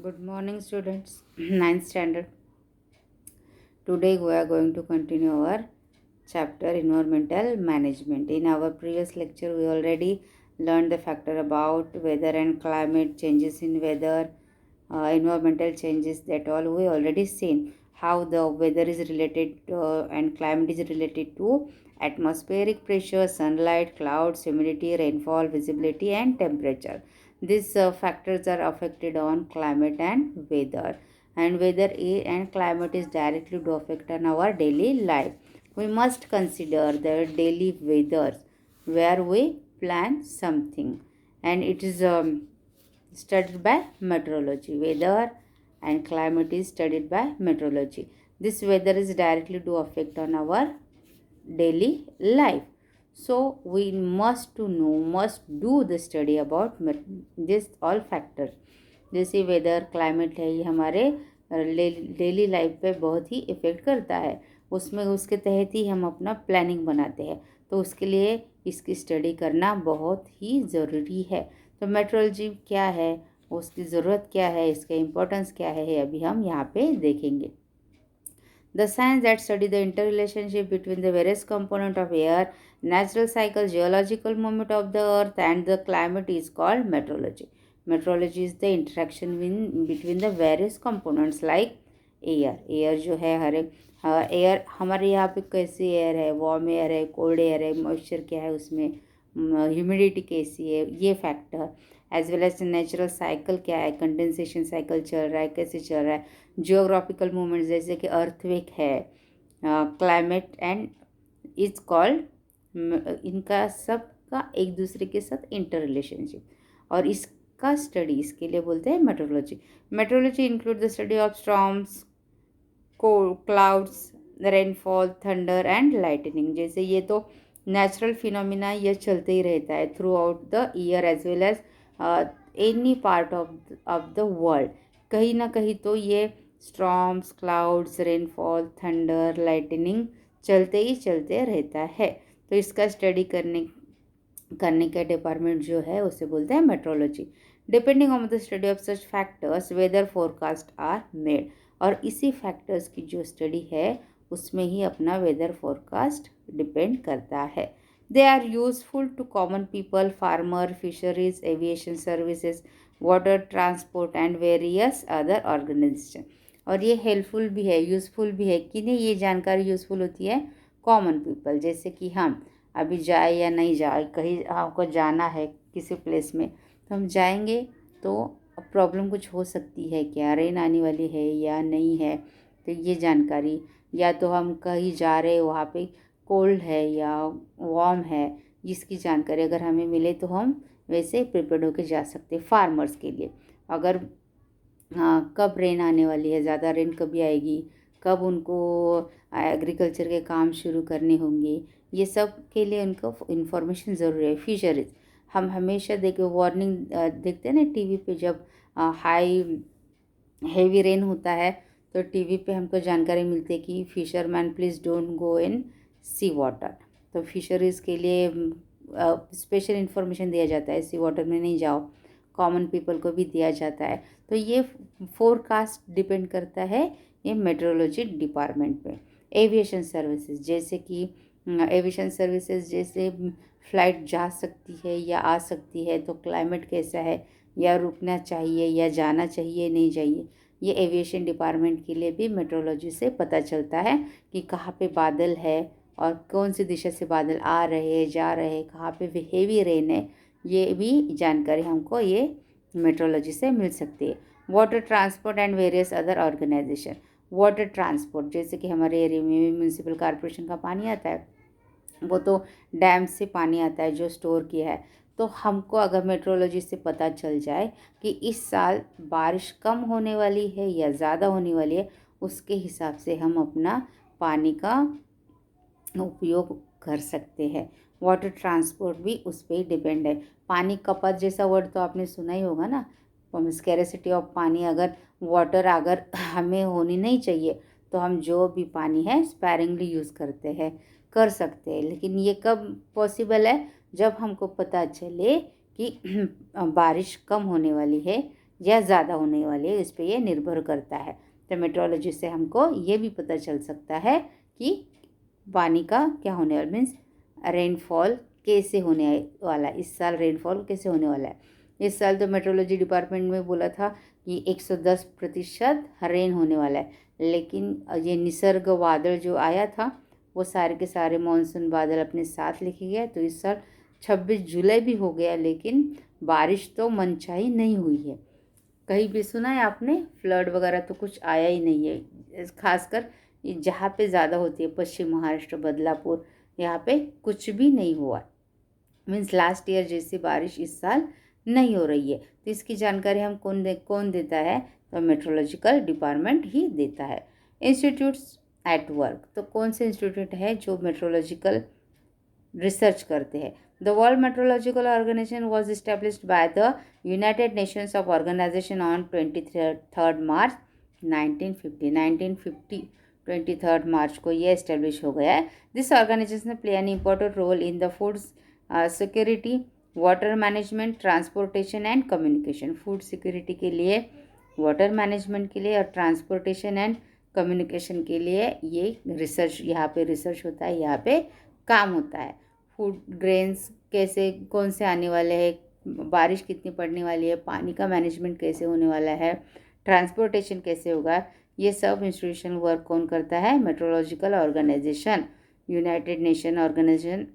Good morning, students. Ninth standard. Today we are going to continue our chapter environmental management. In our previous lecture, we already learned the factor about weather and climate changes in weather, environmental changes. That all we already seen. How the weather is related and climate is related to atmospheric pressure, sunlight, clouds, humidity, rainfall, visibility, and temperature. These factors are affected on climate and weather, and weather and climate is directly to affect on our daily life. We must consider the daily weather where we plan something, and it is studied by meteorology. Weather and climate is studied by meteorology. This weather is directly to affect on our daily life. So we must to know, must do the study about this all factors. जैसे weather climate है, ये हमारे daily life पे बहुत ही effect करता है। उसमें उसके तहत ही हम अपना प्लानिंग बनाते हैं, तो उसके लिए इसकी स्टडी करना बहुत ही ज़रूरी है। तो मेट्रोलॉजी क्या है, उसकी ज़रूरत क्या है, इसका इम्पोर्टेंस क्या है, अभी हम यहाँ पे देखेंगे। The science that study the interrelationship between the various components of air, natural cycle, geological movement of the earth and the climate is called meteorology. Meteorology is the interaction between the various components like air. Air जो है हर एक air हमारे यहाँ पे कैसी air है, warm air है, cold air है, मॉइस्चर क्या है उसमें, ह्यूमिडिटी कैसी है, ये factor as well as natural cycle क्या है, कंडेंसेशन साइकिल चल रहा है कैसे चल रहा है, जियोग्राफिकल मूवमेंट्स जैसे कि अर्थक्वेक है, क्लाइमेट एंड इज कॉल्ड, इनका सब का एक दूसरे के साथ इंटर रिलेशनशिप, और इसका स्टडी इसके लिए बोलते हैं metrology. Metrology include the study of storms, clouds, rainfall, thunder and lightning. जैसे ये तो नेचुरल फिनोमिना ये चलते ही रहता है throughout the year as well as any part of the world. कहीं ना कहीं तो ये storms, clouds, rainfall, thunder, lightning चलते ही चलते रहता है। तो इसका स्टडी करने का डिपार्टमेंट जो है उसे बोलते हैं meteorology. Depending on the study of such factors weather forecast are made, और इसी फैक्टर्स की जो स्टडी है उसमें ही अपना वेदर फोरकास्ट डिपेंड करता है। They are useful to common people, farmer, fisheries, aviation services, water transport and various other organisation. और ये हेल्पफुल भी है, यूज़फुल भी है। किन्हें ये जानकारी यूज़फुल होती है? Common people. जैसे कि हम अभी जाए या नहीं जाए, कहीं हमको जाना है किसी प्लेस में, तो हम जाएंगे तो प्रॉब्लम कुछ हो सकती है, क्या रेन आने वाली है या नहीं है, तो ये जानकारी, या तो हम कहीं जा रहे वहाँ पे कोल्ड है या वार्म है, जिसकी जानकारी अगर हमें मिले तो हम वैसे प्रिपेयर होकर जा सकते हैं। फार्मर्स के लिए अगर कब रेन आने वाली है, ज़्यादा रेन कभी आएगी, कब उनको एग्रीकल्चर के काम शुरू करने होंगे, ये सब के लिए उनको इन्फॉर्मेशन ज़रूरी है। फिशरीज हम हमेशा वार्निंग देखते हैं ना टीवी पे, जब हाई हेवी रेन होता है तो टीवी पे हमको जानकारी मिलती है कि fisherman please don't go in sea water. तो फिशरीज़ के लिए स्पेशल इन्फॉर्मेशन दिया जाता है, सी वाटर में नहीं जाओ, कॉमन पीपल को भी दिया जाता है। तो ये फोरकास्ट डिपेंड करता है ये मेट्रोलॉजी डिपार्टमेंट पे। एविएशन सर्विसेज, जैसे कि एविएशन सर्विसेज जैसे फ़्लाइट जा सकती है या आ सकती है, तो क्लाइमेट कैसा है, या रुकना चाहिए या जाना चाहिए नहीं चाहिए, ये एविएशन डिपार्टमेंट के लिए भी मेट्रोलॉजी से पता चलता है कि कहाँ पे बादल है और कौन सी दिशा से बादल आ रहे हैं जा रहे हैं, कहाँ पे हेवी रेन है, ये भी जानकारी हमको ये मेट्रोलॉजी से मिल सकती है। Water transport and various other organisation. Water transport जैसे कि हमारे एरिया में म्यूनसिपल कॉरपोरेशन का पानी आता है, वो तो डैम से पानी आता है जो स्टोर किया है। तो हमको अगर मेट्रोलॉजी से पता चल जाए कि इस साल बारिश कम होने वाली है या ज़्यादा होने वाली है, उसके हिसाब से हम अपना पानी का उपयोग कर सकते हैं। वाटर ट्रांसपोर्ट भी उस पर ही डिपेंड है। पानी खपत जैसा वर्ड तो आपने सुना ही होगा ना, स्कैरेसिटी ऑफ पानी। अगर वाटर अगर हमें होनी नहीं चाहिए तो हम जो भी पानी है स्पैरिंगली यूज़ करते हैं, कर सकते हैं। लेकिन ये कब पॉसिबल है? जब हमको पता चले कि बारिश कम होने वाली है या ज़्यादा होने वाली है, इस पर यह निर्भर करता है। तो मेट्रोलॉजी से हमको ये भी पता चल सकता है कि पानी का क्या होने वाला, मीन्स रेनफॉल कैसे होने वाला है, इस साल रेनफॉल कैसे होने वाला है। इस साल तो मेट्रोलॉजी डिपार्टमेंट में बोला था कि 110% रेन होने वाला है, लेकिन ये निसर्ग वादल जो आया था वो सारे के सारे मानसून बादल अपने साथ लेके गया। तो इस साल 26 जुलाई भी हो गया, लेकिन बारिश तो मनचाही नहीं हुई है। कहीं भी सुना है आपने फ्लड वगैरह तो कुछ आया ही नहीं है। खासकर जहाँ पे ज़्यादा होती है, पश्चिम महाराष्ट्र, बदलापुर, यहाँ पे कुछ भी नहीं हुआ। मीन्स लास्ट ईयर जैसी बारिश इस साल नहीं हो रही है। तो इसकी जानकारी हम कौन देता है, तो मेट्रोलॉजिकल डिपार्टमेंट ही देता है। इंस्टीट्यूट्स एट वर्क, तो कौन से इंस्टीट्यूट है जो मेट्रोलॉजिकल रिसर्च करते हैं। The World Meteorological Organization was established by the United Nations of organisation on 23 March 1950। 23 मार्च को ये इस्टेब्लिश हो गया है। This organisation play an important role in the food security, water management, transportation and communication. Food security के लिए, water management के लिए और ट्रांसपोर्टेशन एंड कम्युनिकेशन के लिए ये रिसर्च, यहाँ पे रिसर्च होता है, यहाँ पे काम होता है। फूड ग्रेन्स कैसे कौन से आने वाले हैं, बारिश कितनी पड़ने वाली है, पानी का मैनेजमेंट कैसे होने वाला है, ट्रांसपोर्टेशन कैसे होगा, ये सब इंस्टीट्यूशनल वर्क कौन करता है, meteorological organisation, United Nation organisation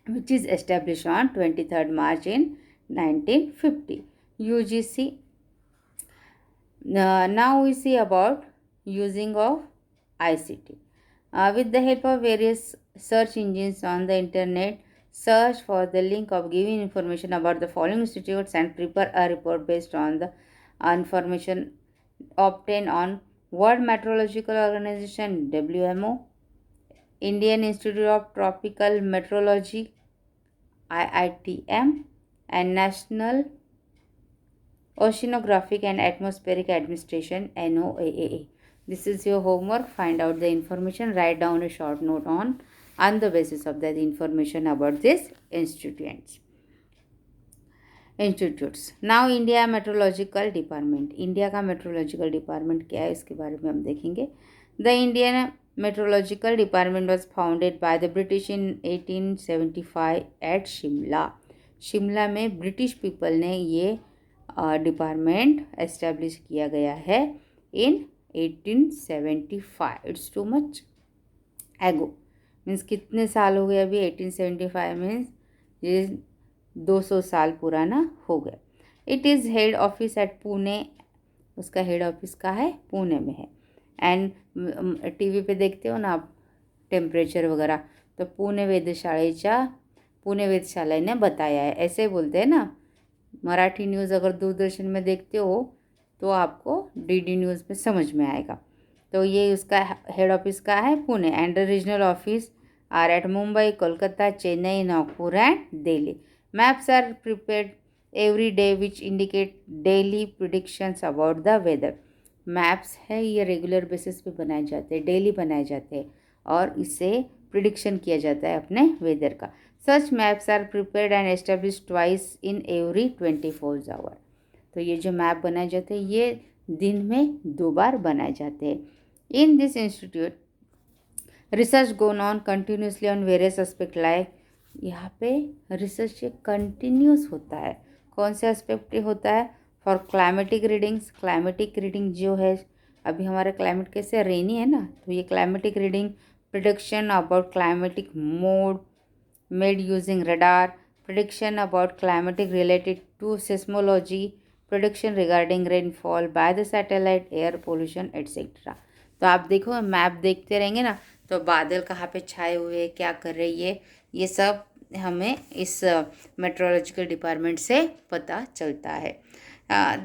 which is established on 23rd March in 1950. UGC. Now we see about using of ICT. With the help of various search engines on the internet, search for the link of giving information about the following institutes and prepare a report based on the information obtained on World Meteorological Organization WMO, Indian Institute of Tropical Meteorology IITM, and National Oceanographic and Atmospheric Administration NOAA. This is your homework. Find out the information. Write down a short note on the basis of that information about these institutes. Now India Meteorological Department. India का meteorological department क्या है, इसके बारे में हम देखेंगे. The Indian Meteorological Department was founded by the British in 1875 at Shimla. Shimla में British people ने ये डिपार्टमेंट एस्टेब्लिश किया गया है इन 1875. इट्स टू मच एगो, मीन्स कितने साल हो गए अभी, 1875 मीन्स ये 200 साल पुराना हो गया. It is head office at Pune. उसका हेड ऑफिस का है पुणे में है. एंड टीव्ही पे देखते हो ना आप टेम्परेचर वगैरह, तो पुणे वेधशाळेने बताया है, ऐसे बोलते हैं ना. मराठी न्यूज़ अगर दूरदर्शन में देखते हो तो आपको डीडी न्यूज़ में समझ में आएगा. तो ये उसका हेड ऑफिस का है Pune. And regional office are at Mumbai, Kolkata, Chennai, Nagpur and Delhi. Maps are prepared every day which indicate daily predictions about the weather. Maps है ये रेगुलर बेसिस पे बनाए जाते हैं, डेली बनाए जाते हैं और इससे प्रिडिक्शन किया जाता है अपने वेदर का. Such maps are prepared and establish twice in every 24 hour. तो ये जो मैप बनाए जाते हैं ये दिन में 2 बार बनाए जाते हैं. In this institute research gone on continuously on various aspect like. यहाँ पे रिसर्च कंटिन्यूस होता है. कौन से एस्पेक्ट होता है, for climatic readings. Climatic reading जो है, अभी हमारा क्लाइमेट कैसे रेनी है ना, तो ये climatic reading, prediction about climatic mode made using radar, prediction about climatic related to seismology, prediction regarding rainfall by the satellite, air pollution etcetera. तो आप देखो मैप देखते रहेंगे ना, तो बादल कहाँ पे छाए हुए, क्या कर रही है, ये सब हमें इस मेट्रोलॉजिकल डिपार्टमेंट से पता चलता है.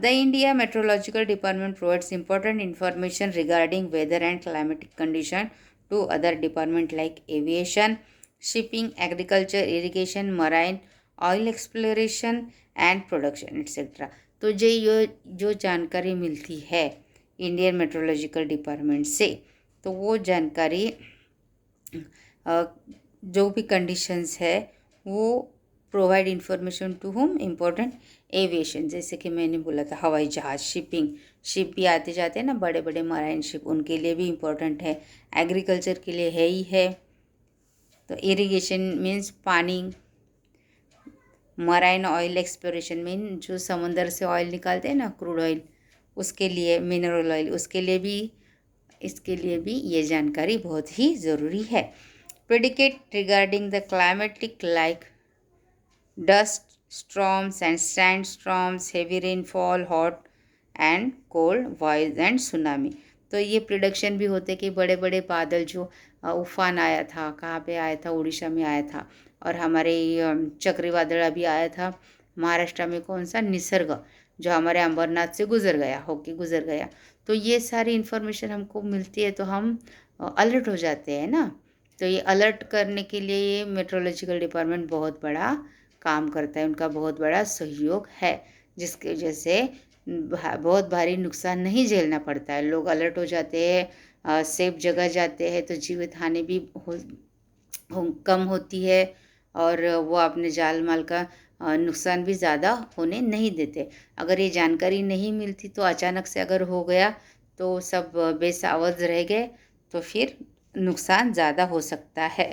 The India Meteorological Department provides important information regarding weather and climatic condition to other departments like aviation, shipping, agriculture, irrigation, marine, oil exploration and production etc. तो जो जानकारी मिलती है इंडियन मेट्रोलॉजिकल डिपार्टमेंट से, तो वो जानकारी जो भी कंडीशंस है वो provide information to home important aviation, जैसे कि मैंने बोला था हवाई जहाज़, शिप भी आते जाते हैं ना, बड़े बड़े मराइन शिप, उनके लिए भी इम्पोर्टेंट है। एग्रीकल्चर के लिए है ही है। तो इरिगेशन मीन्स पानी, मराइन ऑयल एक्सप्लोरेशन मीन जो समुंदर से ऑयल निकालते हैं ना, क्रूड ऑयल, उसके लिए, मिनरल ऑयल, उसके लिए भी, इसके लिए भी ये जानकारी बहुत ही ज़रूरी है। Predicate regarding the climatic like dust storms and sandstorms, heavy rainfall, hot and cold waves and tsunami। तो ये प्रिडिक्शन भी होते कि बड़े बड़े बादल जो उफान आया था, कहाँ पे आया था, उड़ीसा में आया था, और हमारे चक्रवादल अभी आया था महाराष्ट्र में, कौन सा, निसर्ग, जो हमारे अंबरनाथ से गुजर गया, होके गुजर गया। तो ये सारी इन्फॉर्मेशन हमको मिलती है तो हम अलर्ट हो जाते हैं ना। तो ये अलर्ट करने के लिए ये मेट्रोलॉजिकल डिपार्टमेंट बहुत बड़ा काम करता है, उनका बहुत बड़ा सहयोग है, जिसकी वजह से बहुत भारी नुकसान नहीं झेलना पड़ता है। लोग अलर्ट हो जाते हैं, सेफ जगह जाते हैं, तो जीवित हानि भी कम होती है, और वो अपने जान माल का नुकसान भी ज़्यादा होने नहीं देते। अगर ये जानकारी नहीं मिलती तो अचानक से अगर हो गया तो सब बेसावध रह गए तो फिर नुकसान ज़्यादा हो सकता है।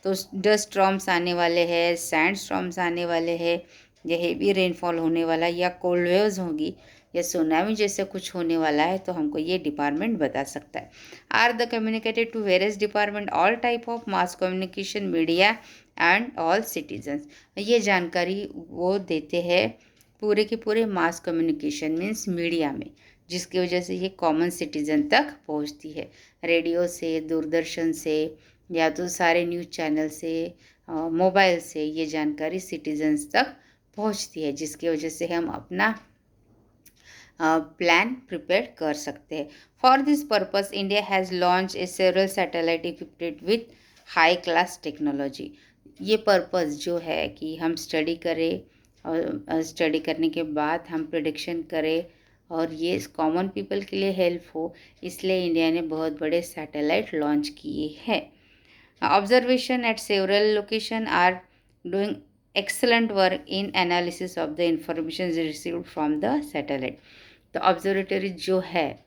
तो डस्ट स्टॉर्म्स आने वाले हैं, सैंड स्टॉर्म्स आने वाले हैं, या हेवी रेनफॉल होने वाला, या कोल्ड वेव्स होगी, या सुनामी जैसे कुछ होने वाला है, तो हमको ये डिपार्टमेंट बता सकता है। Are the communicated to various department all type of mass communication media and all citizens. ये जानकारी वो देते हैं पूरे के पूरे मास कम्युनिकेशन मीन्स मीडिया में, जिसकी वजह से ये कॉमन सिटीजन तक पहुंचती है। रेडियो से, दूरदर्शन से, या तो सारे न्यूज़ चैनल से, मोबाइल से ये जानकारी सिटीजन्स तक पहुंचती है, जिसकी वजह से हम अपना प्लान प्रिपेयर कर सकते हैं। For this purpose India has launch a several satellite equipped with high class technology. ये पर्पस जो है कि हम स्टडी करें, और स्टडी करने के बाद हम प्रेडिक्शन करें, और ये कॉमन पीपल के लिए हेल्प हो, इसलिए इंडिया ने बहुत बड़े सैटेलाइट लॉन्च किए हैं। Observation at several locations are doing excellent work in analysis of the information received from the satellite। तो ऑब्जर्वेटरी जो है,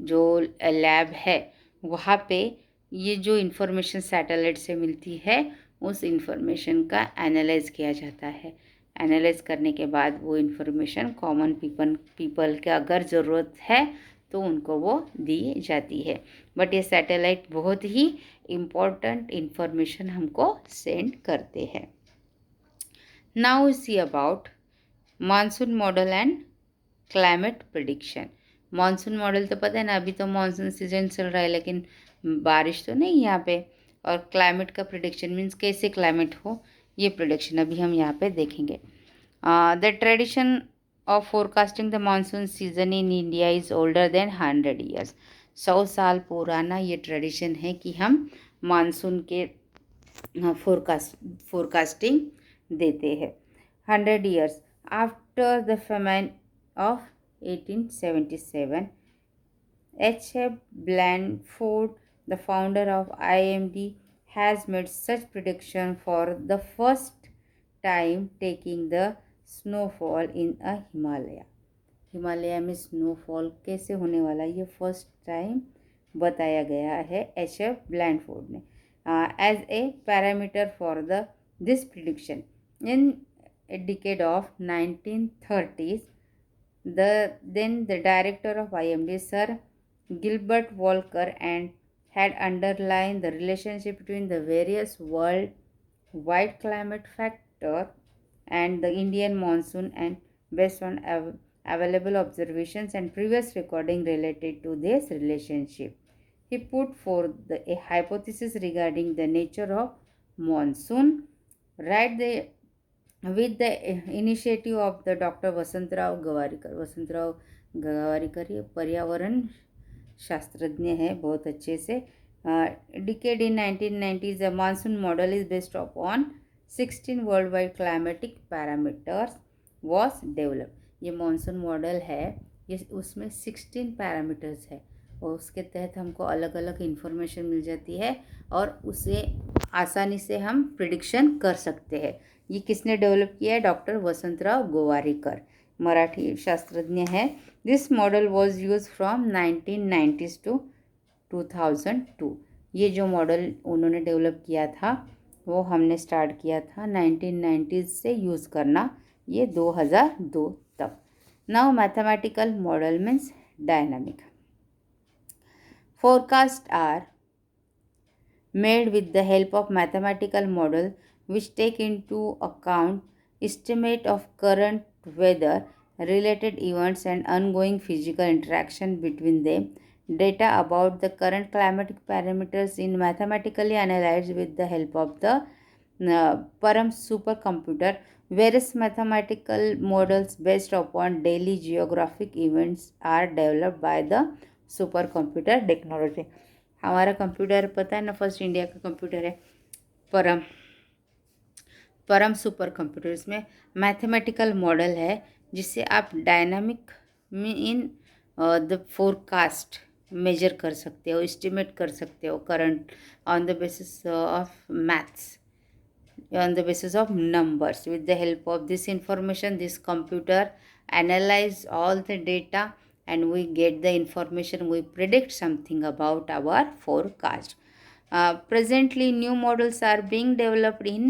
जो लैब है, वहाँ पे ये जो इन्फॉर्मेशन सैटेलाइट से मिलती है, उस इन्फॉर्मेशन का एनालाइज किया जाता है। एनालाइज करने के बाद वो इन्फॉर्मेशन कॉमन पीपल के अगर ज़रूरत है तो उनको वो दी जाती है। बट ये सैटेलाइट बहुत ही इम्पोर्टेंट इन्फॉर्मेशन हमको सेंड करते हैं। Now see about monsoon model and climate prediction. Monsoon model तो पता है ना, अभी तो मानसून सीजन चल रहा है, लेकिन बारिश तो नहीं यहाँ पे। और क्लाइमेट का प्रिडिक्शन मीन्स कैसे क्लाइमेट हो, ये प्रिडिक्शन अभी हम यहाँ पे देखेंगे। The tradition of forecasting the monsoon season in India is older than 100 years. 100 साल पुराना ये ट्रेडिशन है कि हम मानसून के फोरकास्टिंग देते हैं। 100 years after the famine of 1877, H.F. Blandford, the founder of IMD, has made such prediction for the first time, taking the snowfall in a Himalaya। Himalaya में स्नोफॉल कैसे होने वाला, ये फर्स्ट टाइम बताया गया है H.F. ब्लैंडफोर्ड ने। As a parameter for the this prediction in a decade of 1930s, then the director of IMD, Sir Gilbert Walker, and had underlined the relationship between the various worldwide climate factor and the Indian monsoon, and based on available observations and previous recording related to this relationship, he put forth a hypothesis regarding the nature of monsoon, right? With the initiative of the Dr. Vasantrao Gowariker ये पर्यावरण शास्त्रज्ञ है बहुत अच्छे से। Decade in 1990s, the monsoon model is based upon 16 world wide climatic parameters was develop. ये monsoon model है, ये उसमें 16 पैरामीटर्स है, और उसके तहत हमको अलग अलग इन्फॉर्मेशन मिल जाती है, और उसे आसानी से हम प्रिडिक्शन कर सकते हैं। ये किसने डेवलप किया है? डॉक्टर वसंतराव गोवारीकर, मराठी शास्त्रज्ञ है। This model was use from 1990s to 2002। ये जो मॉडल उन्होंने डेवलप किया था वो हमने स्टार्ट किया था 1990s से यूज़ करना, ये 2002 तक। Now mathematical model means dynamic. Forecasts are made with the help of mathematical model which take into account estimate of current weather related events and ongoing physical interaction between them. Data about the current climatic parameters in mathematically analyzed with the help of the Param supercomputer. Various mathematical models based upon daily geographic events are developed by the super computer technology. हमारा computer पता है ना, first India का computer है परम super computer. इसमें mathematical model है जिससे आप डायनामिक में इन द फोरकास्ट मेजर कर सकते हो, एस्टिमेट कर सकते हो current on the basis of maths, on the basis of numbers. With the help of this information, this computer analyze all the data and we get the information, we predict something about our forecast. Presently new models are being developed in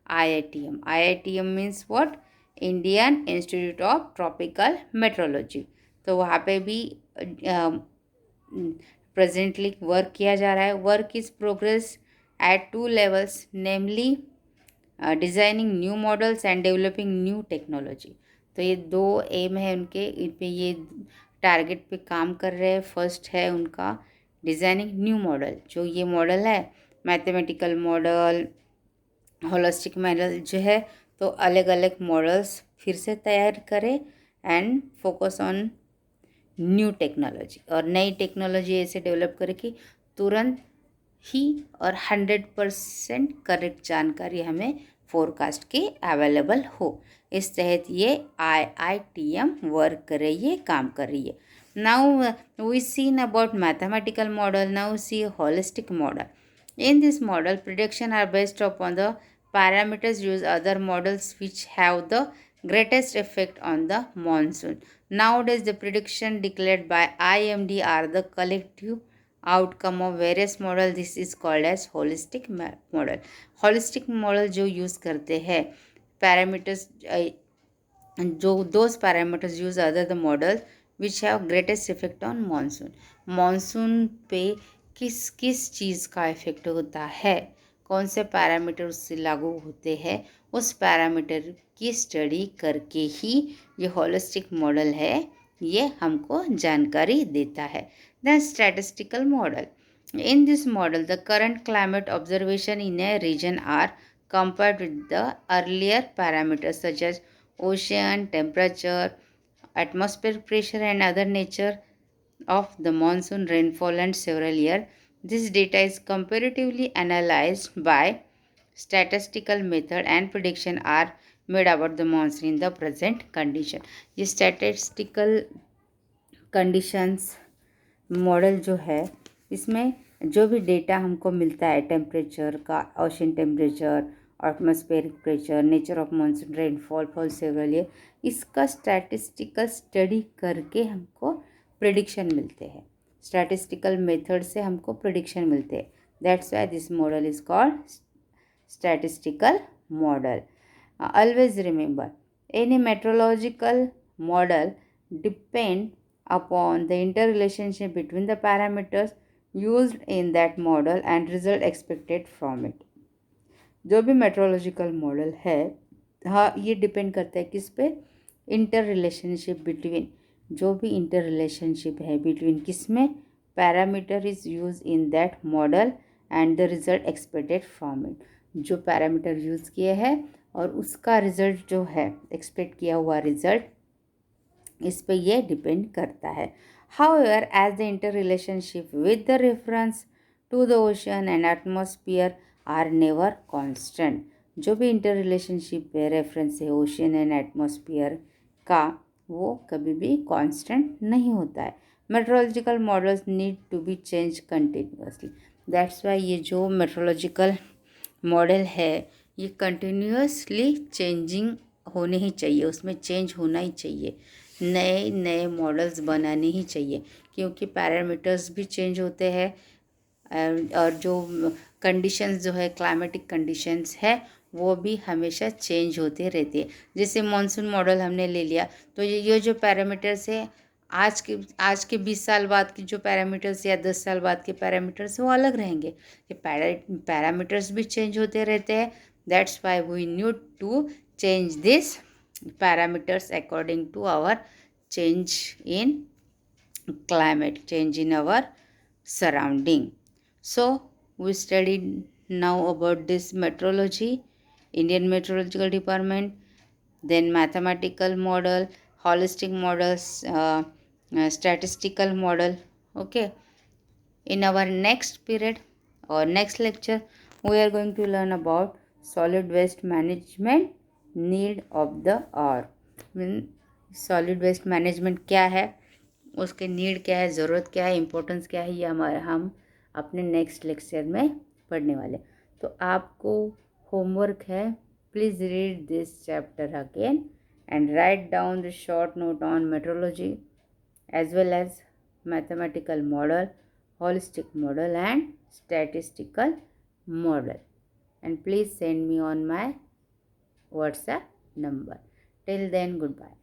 IITM. IITM means what? Indian Institute of Tropical Meteorology. तो वहाँ पे भी presently work किया जा रहा है। Work is progress eight 2 levels, namely designing new models and developing new technology. तो ये 2 एम है उनके, इन पे ये टारगेट पे काम कर रहे हैं। फर्स्ट है उनका डिज़ाइनिंग न्यू मॉडल, जो ये मॉडल है मैथमेटिकल मॉडल, होलिस्टिक मॉडल जो है, तो अलग अलग मॉडल्स फिर से तैयार करें and focus on new technology, और नई टेक्नोलॉजी ऐसे डेवलप करे कि तुरंत ही और 100% करेक्ट जानकारी हमें फोरकास्ट की अवेलेबल हो। इस तहत ये IITM वर्क कर रही है, काम कर रही है। Now we seen about mathematical model, now see holistic model. In this model prediction are based upon the parameters use other models which have the greatest effect on the monsoon. Nowadays the prediction declared by IMD are the collective outcome of various model. This is called as holistic model. holistic model जो use करते हैं parameters, जो those parameters use other the models which have greatest effect on monsoon. monsoon पे किस किस चीज़ का effect होता है, कौन से पैरामीटर उससे लागू होते हैं, उस पैरामीटर की स्टडी करके ही ये होलिस्टिक मॉडल है, ये हमको जानकारी देता है। The statistical model. In this model the current climate observation in a region are compared with the earlier parameters such as ocean temperature, atmospheric pressure and other nature of the monsoon rainfall and several years. This data is comparatively analyzed by statistical method and prediction are made about the monsoon in the present condition. ये statistical conditions model जो है, इसमें जो भी data हमको मिलता है temperature का, ocean temperature, atmospheric pressure, nature of monsoon, rainfall fall several year, इसका स्टैटिस्टिकल स्टडी करके हमको प्रिडिक्शन मिलते हैं। स्टैटिस्टिकल मेथड से हमको प्रिडिक्शन मिलते हैं। That's why this model is called statistical model. Always remember, any meteorological model depend upon the interrelationship between the parameters used in that model and result expected from it. जो भी meteorological model है, हाँ, ये depend करता है किस पे? Inter relationship between, जो भी इंटर रिलेशनशिप है बिटवीन किस में? Parameter is use in that model and the result expected from it. जो पैरामीटर यूज़ किए हैं और उसका रिजल्ट जो है, एक्सपेक्ट किया हुआ रिजल्ट, इस पे ये डिपेंड करता है। However as the interrelationship with the reference to the ocean and atmosphere are never constant. जो भी इंटर रिलेशनशिप है रेफरेंस है ओशन एंड एटमॉस्फियर का, वो कभी भी कांस्टेंट नहीं होता है। Meteorological models need to be change continuously. That's why ये जो मेट्रोलॉजिकल मॉडल है ये कंटिन्यूसली चेंजिंग होने ही चाहिए, उसमें चेंज होना ही चाहिए, नए नए मॉडल्स बनाने ही चाहिए, क्योंकि पैरामीटर्स भी चेंज होते हैं और जो कंडीशंस जो है क्लाइमेटिक कंडीशंस है वो भी हमेशा चेंज होते रहते हैं। जैसे मॉनसून मॉडल हमने ले लिया तो ये जो पैरामीटर्स है आज के 20 साल बाद की जो पैरामीटर्स या 10 साल बाद के पैरामीटर्स वो अलग रहेंगे। ये पैरामीटर्स भी चेंज होते रहते हैं। That's why we need to change this parameters according to our change in climate, change in our surrounding. So we studied now about this meteorology, Indian Meteorological Department, then mathematical model, holistic models, statistical model. Okay. In our next period or next lecture, we are going to learn about solid waste management need of the hour. Solid waste management क्या है, उसके need क्या है, ज़रूरत क्या है, importance क्या है, ये हम अपने नेक्स्ट लेक्चर में पढ़ने वाले। तो आपको होमवर्क है, please read this chapter again and write down the short note on metrology as well as mathematical model, holistic model and statistical model, and please send me on my WhatsApp number. Till then, goodbye.